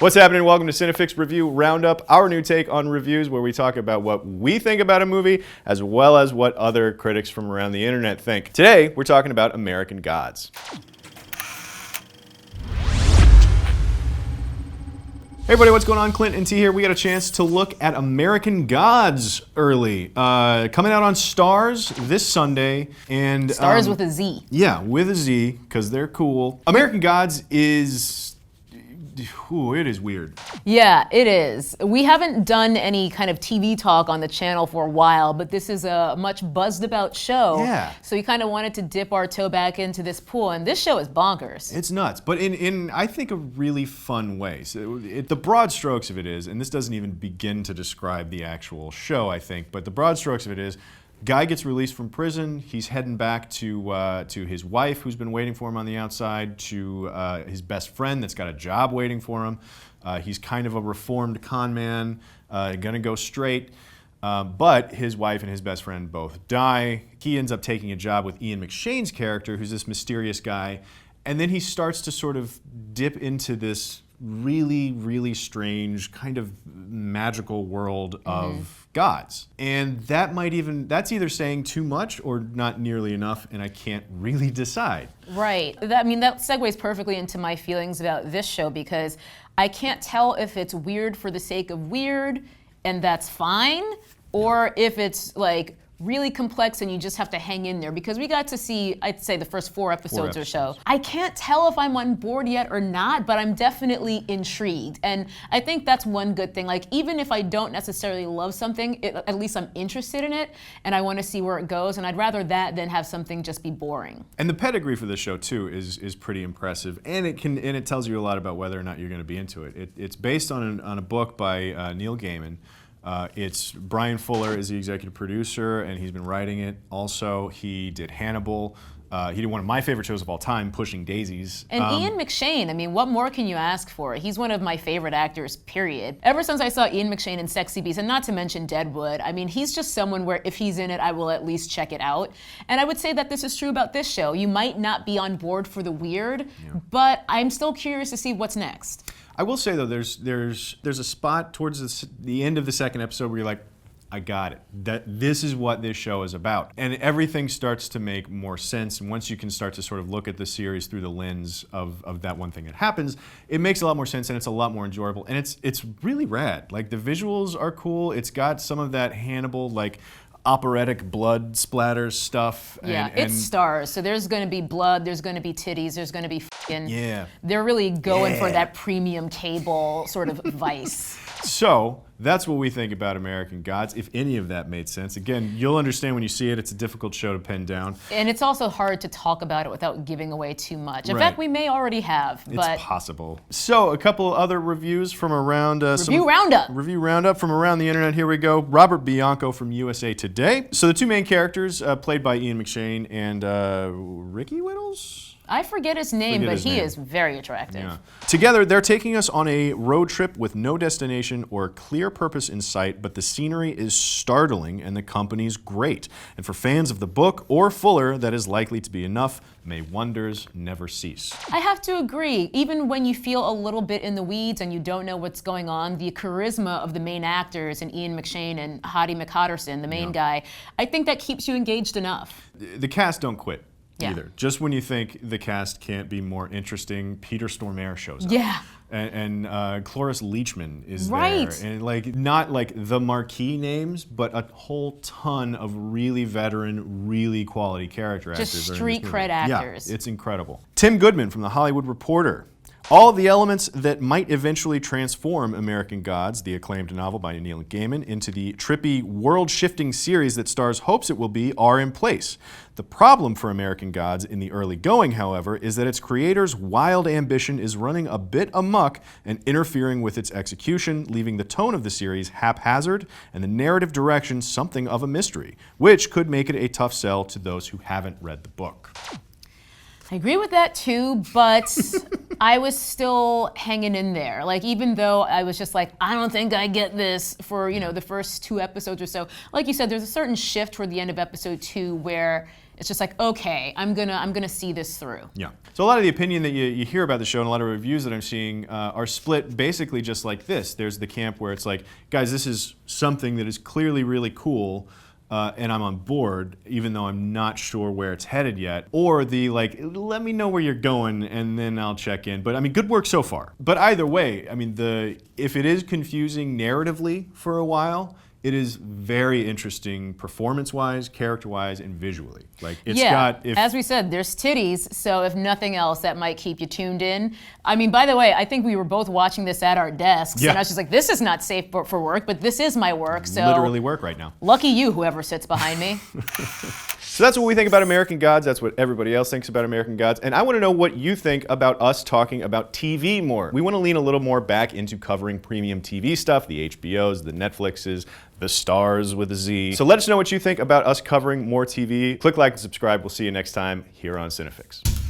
What's happening? Welcome to CineFix Review Roundup, our new take on reviews where we talk about what we think about a movie as well as what other critics from around the internet think. Today, we're talking about American Gods. Hey everybody, what's going on? Clint and Ti here. We got a chance to look at American Gods early. Coming out on Starz this Sunday. And Starz with a Z. Yeah, with a Z, because they're cool. American Gods is... Ooh, it is weird. Yeah, it is. We haven't done any kind of TV talk on the channel for a while, but this is a much buzzed about show. Yeah. So we kind of wanted to dip our toe back into this pool, and this show is bonkers. It's nuts, but in I think a really fun way. So the broad strokes of it is, and this doesn't even begin to describe the actual show, I think, but the broad strokes of it is, guy gets released from prison. He's heading back to his wife, who's been waiting for him on the outside, to his best friend that's got a job waiting for him. He's kind of a reformed con man, gonna go straight. But his wife and his best friend both die. He ends up taking a job with Ian McShane's character, who's this mysterious guy. And then he starts to sort of dip into this really, really strange kind of magical world of gods. And that's either saying too much or not nearly enough, and I can't really decide. Right. That segues perfectly into my feelings about this show, because I can't tell if it's weird for the sake of weird, and that's fine, or if it's like really complex and you just have to hang in there, because we got to see, I'd say, the first four episodes or so. I can't tell if I'm on board yet or not, but I'm definitely intrigued. And I think that's one good thing. Like, even if I don't necessarily love something, at least I'm interested in it and I want to see where it goes, and I'd rather that than have something just be boring. And the pedigree for this show too is pretty impressive, and it tells you a lot about whether or not you're going to be into it. It's based on a book by Neil Gaiman. It's Brian Fuller is the executive producer, and he's been writing it. Also, he did Hannibal. He did one of my favorite shows of all time, Pushing Daisies. And Ian McShane, I mean, what more can you ask for? He's one of my favorite actors, period. Ever since I saw Ian McShane in Sexy Beast, and not to mention Deadwood, I mean, he's just someone where if he's in it, I will at least check it out. And I would say that this is true about this show. You might not be on board for the weird, but I'm still curious to see what's next. I will say though, there's a spot towards the end of the second episode where you're like, I got it. This is what this show is about. And everything starts to make more sense. And once you can start to sort of look at the series through the lens of that one thing that happens, it makes a lot more sense and it's a lot more enjoyable. And it's really rad. Like, the visuals are cool. It's got some of that Hannibal, like, operatic blood splatter stuff. It's Starz, so there's going to be blood, there's going to be titties, there's going to be f***ing. Yeah. They're really going for that premium cable sort of vice. So that's what we think about American Gods, if any of that made sense. Again, you'll understand when you see it. It's a difficult show to pin down. And it's also hard to talk about it without giving away too much. In Right. fact, we may already have, but... It's possible. So a couple other reviews from around... Review Roundup. Review Roundup from around the internet. Here we go. Robert Bianco from USA Today. So the two main characters, played by Ian McShane and Ricky Whittles? I forget his name, but he is very attractive. Yeah. Together, they're taking us on a road trip with no destination or clear purpose in sight, but the scenery is startling and the company's great. And for fans of the book or Fuller, that is likely to be enough. May wonders never cease. I have to agree. Even when you feel a little bit in the weeds and you don't know what's going on, the charisma of the main actors, and Ian McShane and Hottie McHotterson, the main guy, I think that keeps you engaged enough. The cast don't quit. Yeah. Either. Just when you think the cast can't be more interesting, Peter Stormare shows up. Yeah. And Cloris Leachman is right. there. And like, not like the marquee names, but a whole ton of really veteran, really quality character actors. Just street cred actors. Yeah, it's incredible. Tim Goodman from The Hollywood Reporter. All the elements that might eventually transform American Gods, the acclaimed novel by Neil Gaiman, into the trippy, world-shifting series that Starz hopes it will be, are in place. The problem for American Gods in the early going, however, is that its creator's wild ambition is running a bit amok and interfering with its execution, leaving the tone of the series haphazard and the narrative direction something of a mystery, which could make it a tough sell to those who haven't read the book. I agree with that too, but I was still hanging in there. Like, even though I was just like, I don't think I get this for, the first two episodes or so. Like you said, there's a certain shift toward the end of episode 2 where it's just like, okay, I'm gonna see this through. Yeah. So a lot of the opinion that you hear about the show and a lot of reviews that I'm seeing are split basically just like this. There's the camp where it's like, guys, this is something that is clearly really cool, and I'm on board, even though I'm not sure where it's headed yet. Or the like, let me know where you're going and then I'll check in. But I mean, good work so far. But either way, I mean, if it is confusing narratively for a while, it is very interesting performance-wise, character-wise, and visually. Like it's as we said, there's titties, so if nothing else, that might keep you tuned in. I mean, by the way, I think we were both watching this at our desks, and I was just like, this is not safe for work, but this is my work, so literally work right now. Lucky you, whoever sits behind me. So that's what we think about American Gods. That's what everybody else thinks about American Gods. And I want to know what you think about us talking about TV more. We want to lean a little more back into covering premium TV stuff, the HBOs, the Netflixes, the Starz with a Z. So let us know what you think about us covering more TV. Click like and subscribe. We'll see you next time here on CineFix.